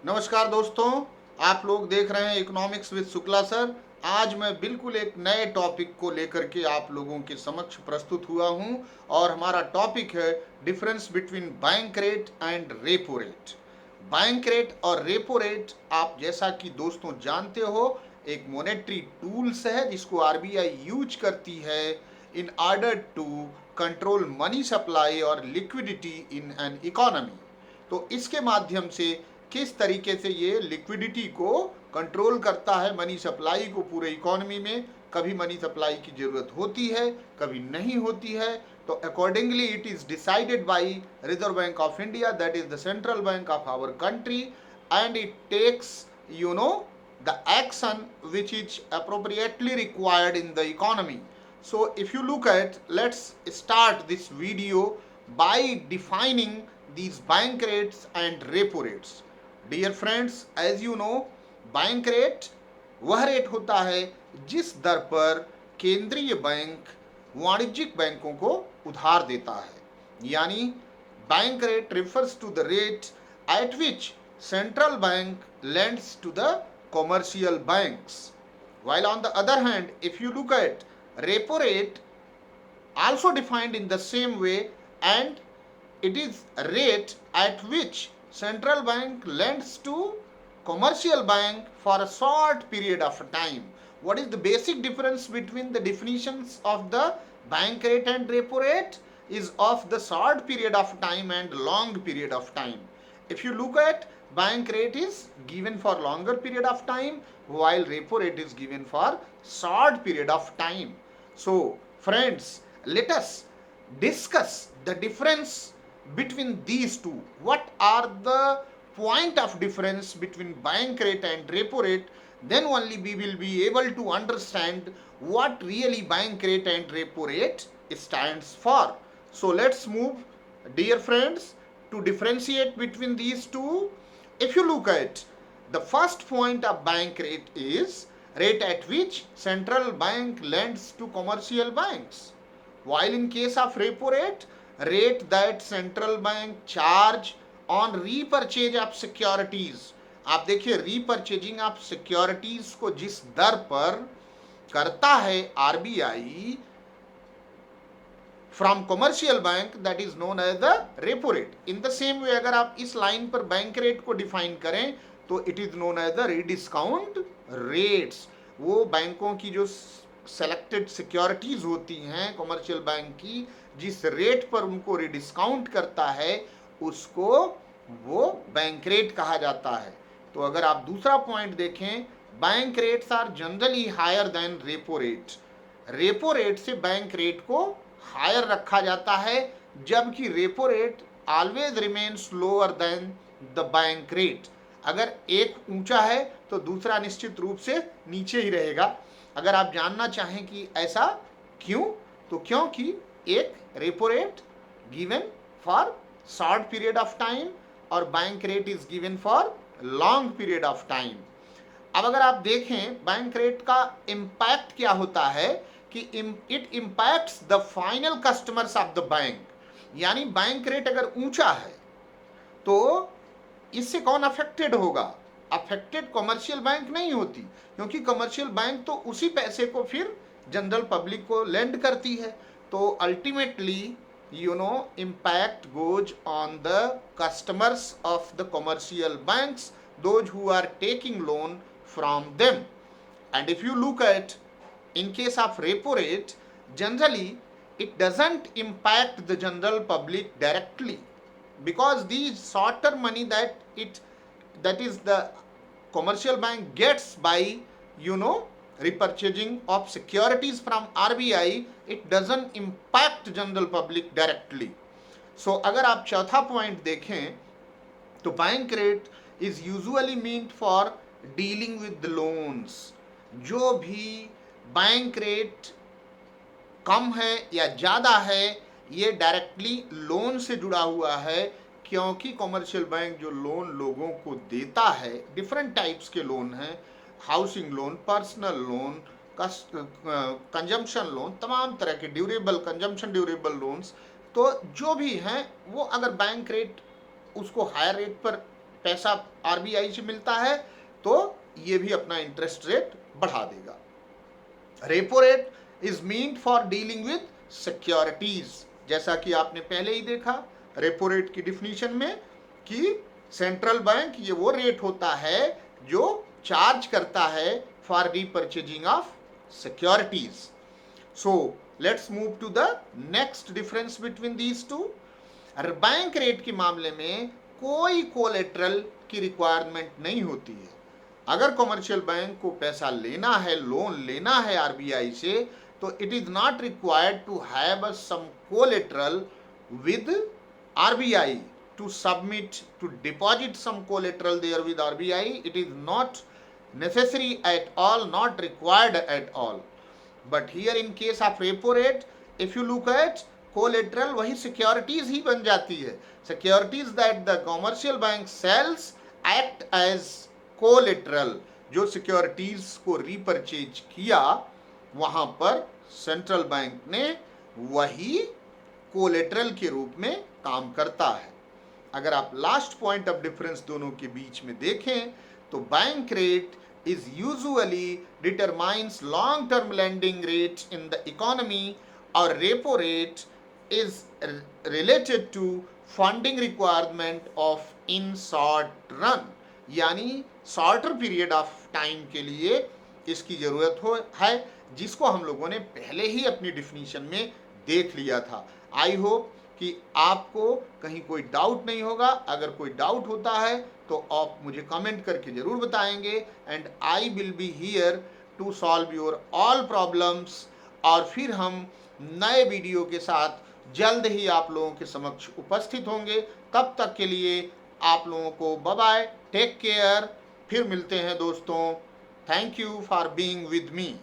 नमस्कार दोस्तों, आप लोग देख रहे हैं इकोनॉमिक्स विद शुक्ला सर। आज मैं बिल्कुल एक नए टॉपिक को लेकर के आप लोगों के समक्ष प्रस्तुत हुआ हूं और हमारा टॉपिक है difference between bank rate and repo rate. Bank rate और रेपो रेट आप जैसा कि दोस्तों जानते हो एक मॉनेटरी टूल्स है जिसको आरबीआई यूज करती है in order to control money supply और लिक्विडिटी इन एन इकोनॉमी। तो इसके माध्यम से किस तरीके से ये लिक्विडिटी को कंट्रोल करता है, मनी सप्लाई को पूरे इकोनॉमी में। कभी मनी सप्लाई की जरूरत होती है, कभी नहीं होती है, तो accordingly it is decided by Reserve Bank of India, that is the central bank of our country, and it takes the action which is appropriately required in the economy. So if you look at, let's start this video by defining these bank rates and repo rates. Dear friends, as you know, bank rate वह rate होता है जिस दर पर केंद्रीय bank वाणिज्यिक बैंकों को उधार देता है, यानी bank rate refers to the rate at which central bank lends to the commercial banks. While on the other hand, if you look at repo rate, also defined in the same way, and it is rate at which central bank lends to commercial bank for a short period of time. What is the basic difference between the definitions of the bank rate and repo rate? Is of the short period of time and long period of time. If you look at, bank rate is given for longer period of time while repo rate is given for short period of time. So friends, let us discuss the difference between these two. What are the point of difference between bank rate and repo rate? Then only we will be able to understand what really bank rate and repo rate stands for. So let's move, dear friends, to differentiate between these two. If you look at the first point of bank rate is rate at which central bank lends to commercial banks, while in case of repo rate, rate that central bank charge on repurchase of securities. आप देखिए, repurchasing of securities को जिस दर पर करता है RBI from commercial bank, that is known as the repo rate. In the same way अगर आप इस लाइन पर बैंक रेट को डिफाइन करें तो it is known as the rediscount rates. वो बैंकों की जो सेलेक्टेड सिक्योरिटीज होती हैं कमर्शियल बैंक की, जिस रेट पर उनको रिडिस्काउंट करता है उसको वो बैंक रेट कहा जाता है. तो अगर आप दूसरा पॉइंट देखें, bank rates are generally higher than repo rate. Repo rate से बैंक रेट को हायर रखा जाता है, जबकि repo rate always remains lower than the bank rate. अगर एक ऊंचा है तो दूसरा निश्चित रूप से नीचे ही रहेगा. अगर आप जानना चाहें कि ऐसा क्यों, तो क्योंकि एक repo rate given for short period of time और bank rate is given for long period of time. अब अगर आप देखें बैंक रेट का इम्पैक्ट क्या होता है कि it impacts the final customers of the bank. यानी बैंक रेट अगर ऊंचा है तो इससे कौन अफेक्टेड होगा? अफेक्टेड कमर्शियल बैंक नहीं होती, क्योंकि कमर्शियल बैंक तो उसी पैसे को फिर जनरल पब्लिक को लेंड करती है. तो ultimately impact goes on the customers of the commercial banks, those who are taking loan from them. And if you look at, in case of repo rate, generally it doesn't impact the general public directly, because these short-term money that is the commercial bank gets by repurchasing of securities from RBI, it doesn't impact general public directly. So अगर आप चौथा point देखें तो bank rate is usually meant for dealing with the loans. जो भी bank rate कम है या ज़्यादा है ये डायरेक्टली लोन से जुड़ा हुआ है, क्योंकि कमर्शियल बैंक जो लोन लोगों को देता है, डिफरेंट टाइप्स के लोन हैं, housing loan, personal loan, consumption loan, तमाम तरह के ड्यूरेबल कंजम्पशन ड्यूरेबल लोन्स, तो जो भी हैं वो अगर बैंक रेट उसको हायर रेट पर पैसा आरबीआई से मिलता है तो ये भी अपना इंटरेस्ट रेट बढ़ा देगा। Repo rate is meant for dealing with securities, जैसा कि आपने पहले ही देखा रेपो रेट की डिफिनीशन में कि सेंट्रल बैंक ये वो रेट होता है जो चार्ज करता है for repurchasing of securities. So let's move to the next difference between these two. Bank rate के मामले में कोई कोलेट्रल की रिक्वायरमेंट नहीं होती है। अगर कमर्शियल बैंक को पैसा लेना है, लोन लेना है आरबीआई से, तो it is not required to have some collateral with RBI to submit, to deposit some collateral there with RBI. It is not necessary at all, not required at all. But here in case of repo rate, if you look at collateral, वही securities ही बन जाती है। Securities that the commercial bank sells act as collateral। जो securities को repurchase किया वहाँ पर central bank ने वही collateral के रूप में काम करता है। अगर आप लास्ट पॉइंट ऑफ डिफरेंस दोनों के बीच में देखें तो bank rate is usually determines long term lending rate in the economy और repo rate is related to funding requirement of in short run, यानी शॉर्टर पीरियड ऑफ टाइम के लिए इसकी जरूरत है, जिसको हम लोगों ने पहले ही अपनी डिफिनीशन में देख लिया था। आई होप कि आपको कहीं कोई डाउट नहीं होगा। अगर कोई डाउट होता है तो आप मुझे कमेंट करके ज़रूर बताएंगे and I will be here to solve your all problems. और फिर हम नए वीडियो के साथ जल्द ही आप लोगों के समक्ष उपस्थित होंगे। तब तक के लिए आप लोगों को बाय बाय, टेक केयर, फिर मिलते हैं दोस्तों। Thank you for being with me.